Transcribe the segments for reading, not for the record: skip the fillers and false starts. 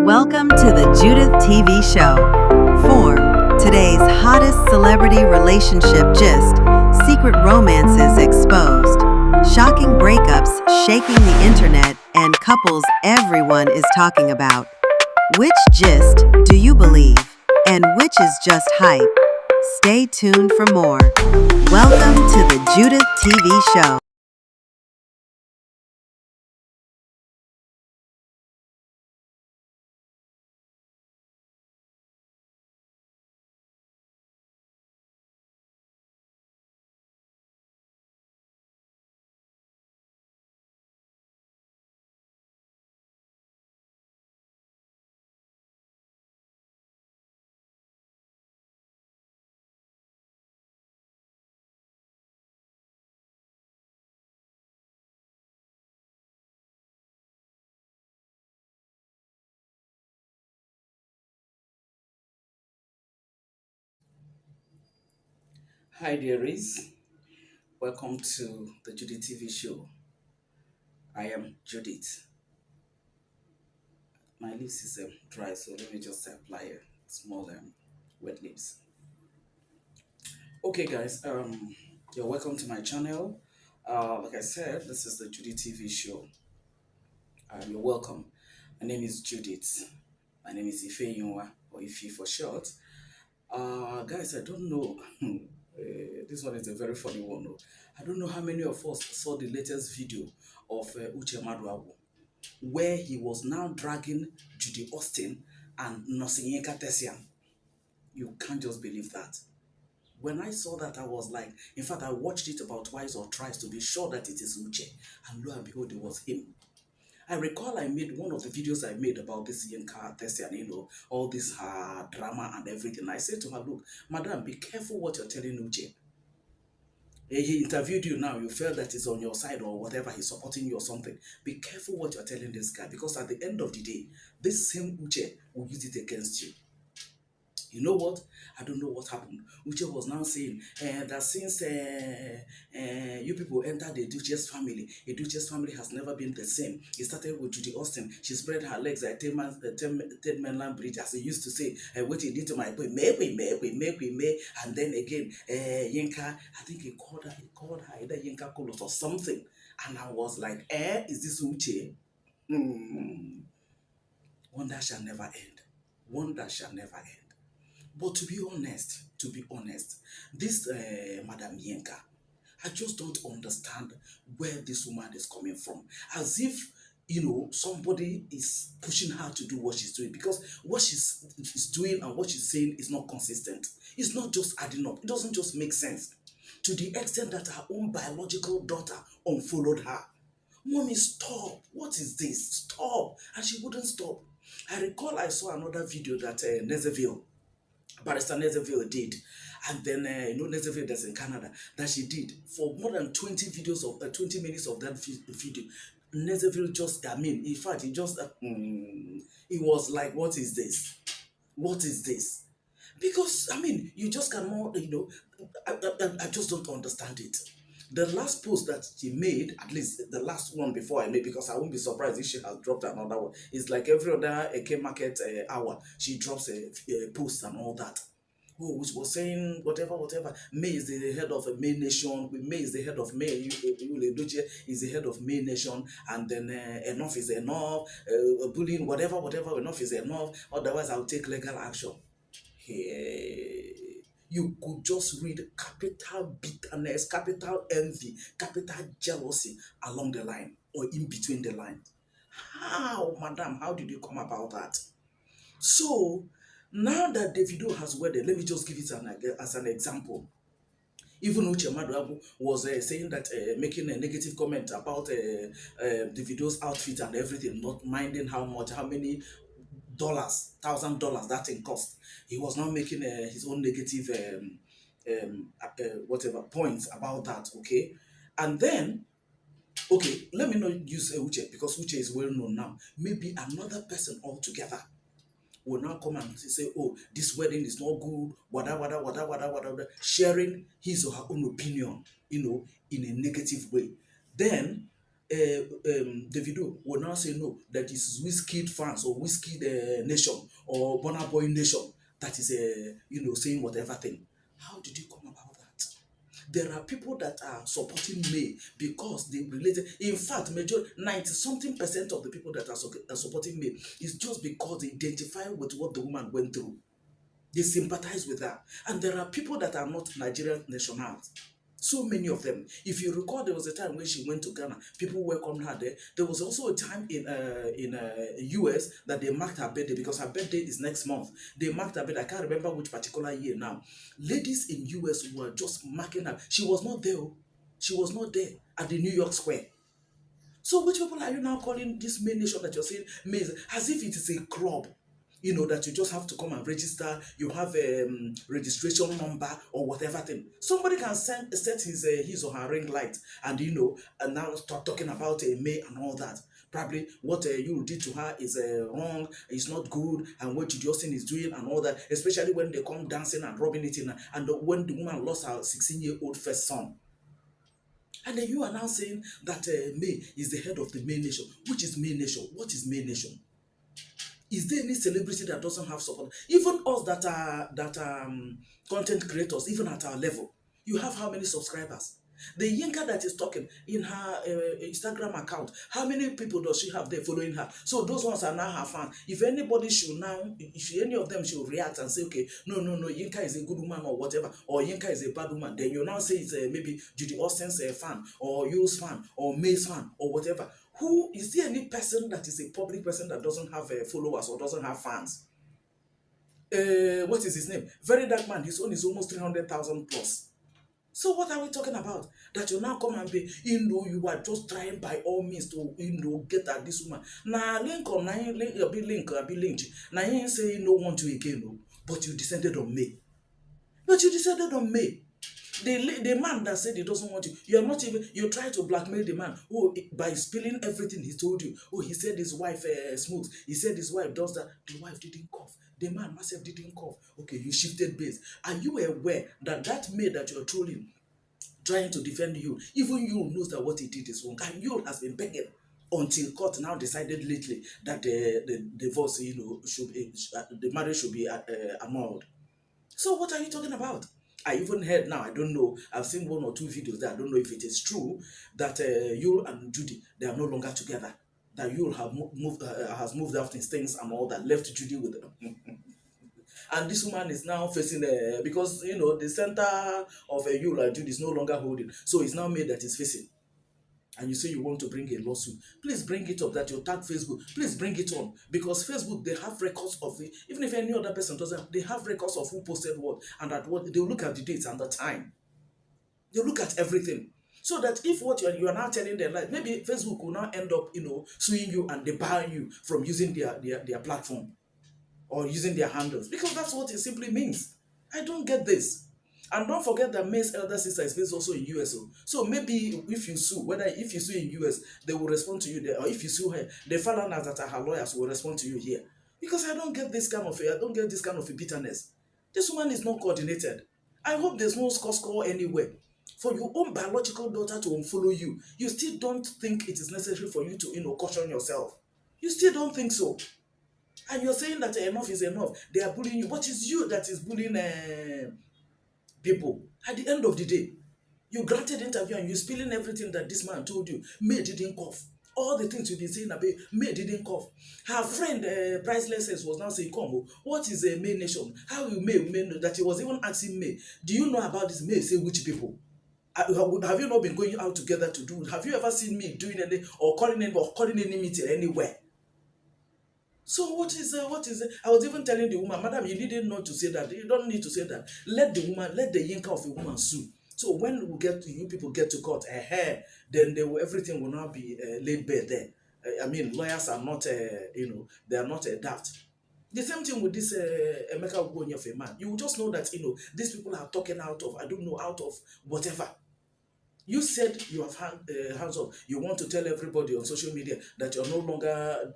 Welcome to the Judith TV show. Form, today's hottest celebrity relationship gist, secret romances exposed, shocking breakups shaking the internet, and couples everyone is talking about. Which gist do you believe, and which is just hype? Stay tuned for more. Welcome to the Judith TV show. Hi, dearies. Welcome to the Judy TV show. I am Judith. My lips is dry, so let me just apply a small wet lips. Okay, guys. You're welcome to my channel. Like I said, this is the Judy TV show. You're welcome. My name is Judith. My name is Ife Yunwa, or Ife for short. Guys, I don't know. This one is a very funny one. Oh. I don't know how many of us saw the latest video of Uche Maduagwu, where he was now dragging Judy Austin and Yinka. You can't just believe that. When I saw that, I was like, in fact, I watched it about twice or thrice to be sure that it is Uche. And lo and behold, it was him. I recall I made one of the videos I made about this Yinka all this drama and everything. I said to her, look, madam, be careful what you're telling Uche. He interviewed you now, you felt that he's on your side or whatever, he's supporting you or something. Be careful what you're telling this guy, because at the end of the day, this same Uche will use it against you. You know what? I don't know what happened. Uche was now saying that since you people entered the Edochies family has never been the same. It started with Judy Austin. She spread her legs like 10 mainland bridge, as he used to say. What he did to my boy, me. And then again, Yinka, I think he called her either Yinka Kolos or something. And I was like, is this Uche? Hmm. Wonder shall never end. Wonder shall never end. But to be honest, this Madam Yinka, I just don't understand where this woman is coming from. As if, somebody is pushing her to do what she's doing, because what she's doing and what she's saying is not consistent. It's not just adding up. It doesn't just make sense. To the extent that her own biological daughter unfollowed her. Mommy, stop. What is this? Stop. And she wouldn't stop. I recall I saw another video that Barrister Nezeville did, and then Nezeville that's in Canada, that she did for more than 20 minutes of that video. Nezeville just, in fact, it was like, what is this? What is this? Because you just cannot, I just don't understand it. The last post that she made, at least the last one before I made, because I won't be surprised if she has dropped another one. It's like every other AK market hour, she drops a post and all that. Oh, which was saying whatever. May is the head of a May nation. May is the head of May. Edochie is the head of May nation. And then enough is enough. Bullying, whatever. Enough is enough. Otherwise, I'll take legal action. Hey, you could just read capital bitterness, capital envy, capital jealousy along the line or in between the lines. How, madam, how did you come about that? So, now that Davido has wedded, let me just give it as an example. Even Uche Maduagwu was saying that, making a negative comment about Davido's outfit and everything, not minding how many $1,000 that thing cost. He was now making his own negative whatever points about that. Okay, and then let me not use Uche, because Uche is well known now. Maybe another person altogether will now come and say, oh, this wedding is not good, whatever, sharing his or her own opinion, in a negative way. Then Davido will now say no, that is Whiskey fans or Whiskey nation or Burna Boy nation that is saying whatever thing. How did you come about that? There are people that are supporting May because they related. In fact, major 90 something percent of the people that are supporting May is just because they identify with what the woman went through. They sympathize with her. And there are people that are not Nigerian nationals. So many of them. If you recall, there was a time when she went to Ghana, people welcomed her there. There was also a time in US that they marked her birthday because her birthday is next month. They marked her birthday. I can't remember which particular year now. Ladies in US were just marking her. She was not there. She was not there at the New York Square. So which people are you now calling this main nation that you're saying maize as if it is a club? That you just have to come and register, you have a registration number or whatever thing. Somebody can set his or her ring light and and now start talking about a May and all that. Probably what you did to her is wrong, it's not good, and what Judy Austin is doing and all that, especially when they come dancing and rubbing it in, and when the woman lost her 16-year-old first son. And then you are now saying that May is the head of the May nation. Which is May nation? What is May nation? Is there any celebrity that doesn't have support? Even us that are content creators, even at our level, you have how many subscribers? The Yinka that is talking in her Instagram account, how many people does she have there following her? So those ones are now her fans. If anybody should now, if any of them should react and say, okay, no, Yinka is a good woman or whatever, or Yinka is a bad woman, then you now say it's maybe Judy Austin's fan, or Yu's fan, or May's fan, or whatever. Who is there any person that is a public person that doesn't have followers or doesn't have fans? What is his name? Very dark man. His own is almost 300,000 plus. So what are we talking about? That you now come and be, you are just trying by all means to, get at this woman. Now link on, now be link. Now you ain't saying no want to again, no. But you descended on me. The man that said he doesn't want you try to blackmail the man by spilling everything he told you. He said his wife smooth. He said his wife does that. The wife didn't cough. The man myself didn't cough. Okay, you shifted base. Are you aware that maid that you're trolling, trying to defend you, even you knows that what he did is wrong, and you has been begging until court now decided lately that the divorce, the marriage should be annulled. So what are you talking about? I even heard now, I don't know, I've seen one or two videos that I don't know if it is true that Yul and Judy, they are no longer together. That Yul has moved out his things and all that, left Judy with them. And this woman is now facing, because, the center of Yul and Judy is no longer holding. So it's now made that it's facing. And you say you want to bring a lawsuit, please bring it up, that you tag Facebook, please bring it on, because Facebook, they have records of it. Even if any other person doesn't, they have records of who posted what, and at what, they'll look at the dates and the time. They'll look at everything. So that if what you are now telling them, like, maybe Facebook will now end up, suing you and they ban you from using their platform or using their handles, because that's what it simply means. I don't get this. And don't forget that May's elder sister is based also in US. So maybe if you sue, if you sue in US, they will respond to you there. Or if you sue her, the foreigners that are her lawyers will respond to you here. Because I don't get this kind of bitterness. This woman is not coordinated. I hope there's no score anywhere. For your own biological daughter to unfollow you, you still don't think it is necessary for you to, caution yourself. You still don't think so. And you're saying that enough is enough. They are bullying you. But it's you that is bullying people. At the end of the day, you granted interview and you're spilling everything that this man told you. May didn't cough. All the things you've been saying about May didn't cough. Her friend, Priceless, was now saying, come, what is a May nation? How will May know? That he was even asking May, do you know about this May? Say which people? Have you not been going out together to do? Have you ever seen me doing anything or calling any meeting anywhere? So what is it? I was even telling the woman, madam, you didn't know to say that. You don't need to say that. Let the Yinka of a woman sue. So when you people get to court, then everything will now be laid bare there. I mean, lawyers are not, they are not daft. The same thing with this Emeka Ogbonya of a man. You will just know that, these people are talking out of whatever. You said you have hands up. You want to tell everybody on social media that you're no longer,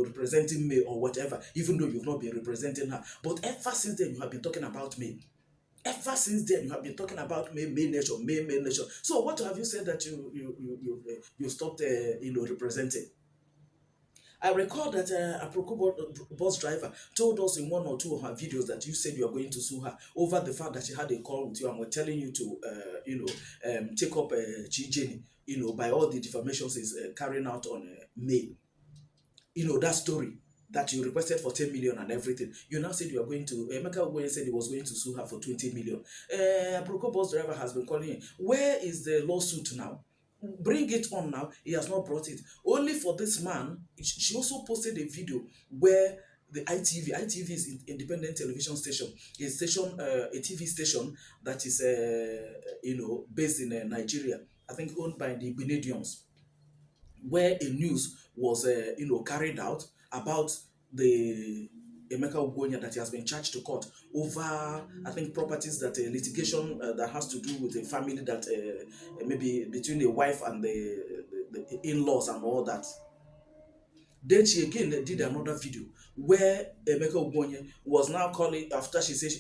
representing me or whatever, even though you've not been representing her. But ever since then, you have been talking about me. Ever since then, you have been talking about male nation, male nation. So what have you said that you stopped, representing? I recall that a bus driver told us in one or two of her videos that you said you are going to sue her over the fact that she had a call with you and were telling you to, take up Jenny, by all the defamations is carrying out on May. That story that you requested for 10 million and everything. You now said you are going to, Emeka Ogboye said he was going to sue her for 20 million. Proko bus driver has been calling him. Where is the lawsuit now? Bring it on now. He has not brought it. Only for this man, she also posted a video where the ITV is independent television station, a TV station that is, based in Nigeria. I think owned by the Benediums, where a news was carried out about the Emeka Ogbonya that he has been charged to court over, I think, properties that litigation that has to do with a family that maybe between the wife and the in-laws and all that. Then she again did another video where Emeka Ogbonye was now calling after she said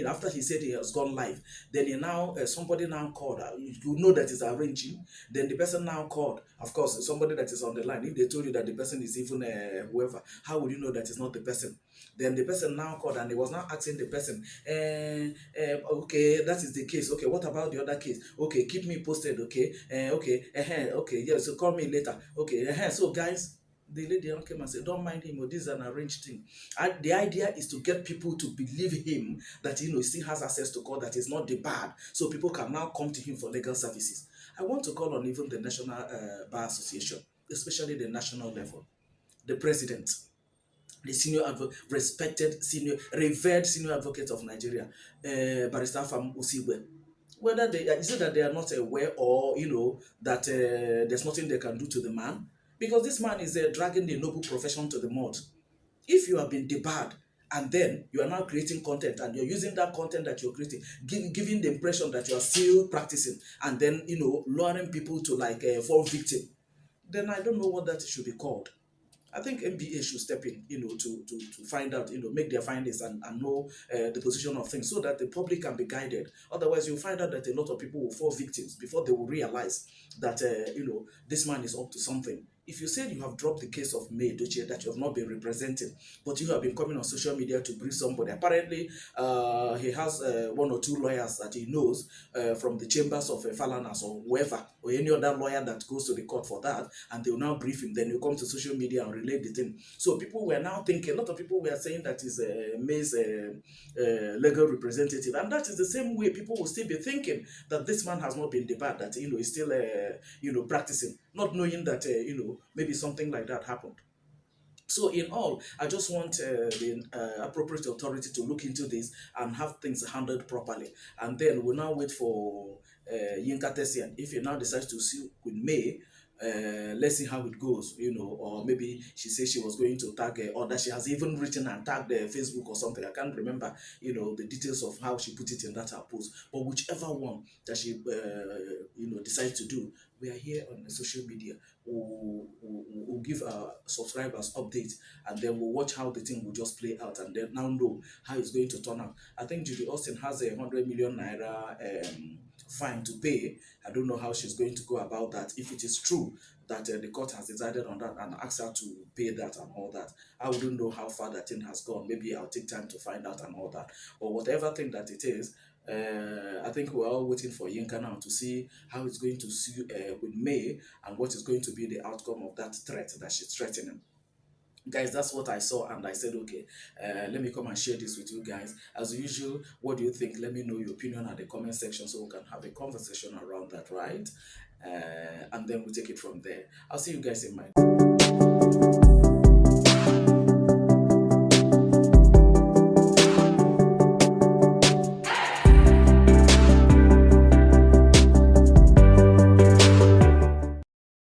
after he said he has gone live. Then he now somebody now called. You know that is arranging. Then the person now called. Of course, somebody that is on the line. If they told you that the person is even whoever, how would you know that it's not the person? Then the person now called and he was now asking the person, okay, that is the case. Okay, what about the other case? Okay, keep me posted. Okay, okay, yeah. So call me later. Okay, so guys, the lady came and said, don't mind him, or this is an arranged thing. And the idea is to get people to believe him that he still has access to court, that is not the bad, so people can now come to him for legal services. I want to call on even the National Bar Association, especially the national level, the president, the respected senior, revered senior advocate of Nigeria, Barrister Fam Usigwe. Whether they is it that they are not aware, or that there's nothing they can do to the man, because this man is dragging the noble profession to the mud. If you have been debarred and then you are now creating content and you're using that content that you're creating, giving the impression that you are still practicing, and then luring people to like fall victim, then I don't know what that should be called. I think NBA should step in, to find out, make their findings and know the position of things so that the public can be guided. Otherwise, you'll find out that a lot of people will fall victims before they will realize that, this man is up to something. If you said you have dropped the case of May Edochie, that you have not been represented, but you have been coming on social media to brief somebody, apparently he has one or two lawyers that he knows from the chambers of Falanas or whoever, or any other lawyer that goes to the court for that, and they will now brief him. Then you come to social media and relate the thing. So people were now thinking, a lot of people were saying that is May's legal representative, and that is the same way people will still be thinking that this man has not been debarred, that is still practicing, not knowing that maybe something like that happened. So in all, I just want the appropriate authority to look into this and have things handled properly. And then we'll now wait for Yinka Tessian. If he now decides to sue with May, let's see how it goes, or maybe she says she was going to tag or that she has even written and tagged Facebook or something. I can't remember, the details of how she put it in that her post. But whichever one that she, decides to do, we are here on the social media. We'll give our subscribers updates, and then we'll watch how the thing will just play out, and then now know how it's going to turn out. I think Judy Austin has a 100 million naira fine to pay. I don't know how she's going to go about that. If it is true that the court has decided on that and asked her to pay that and all that, I wouldn't know how far that thing has gone. Maybe I'll take time to find out and all that. Or whatever thing that it is, I think we're all waiting for Yinka now to see how it's going to sue with May, and what is going to be the outcome of that threat that she's threatening. Guys, that's what I saw, and I said, okay, let me come and share this with you guys. As usual, what do you think? Let me know your opinion at the comment section so we can have a conversation around that, right? And then we'll take it from there. I'll see you guys in my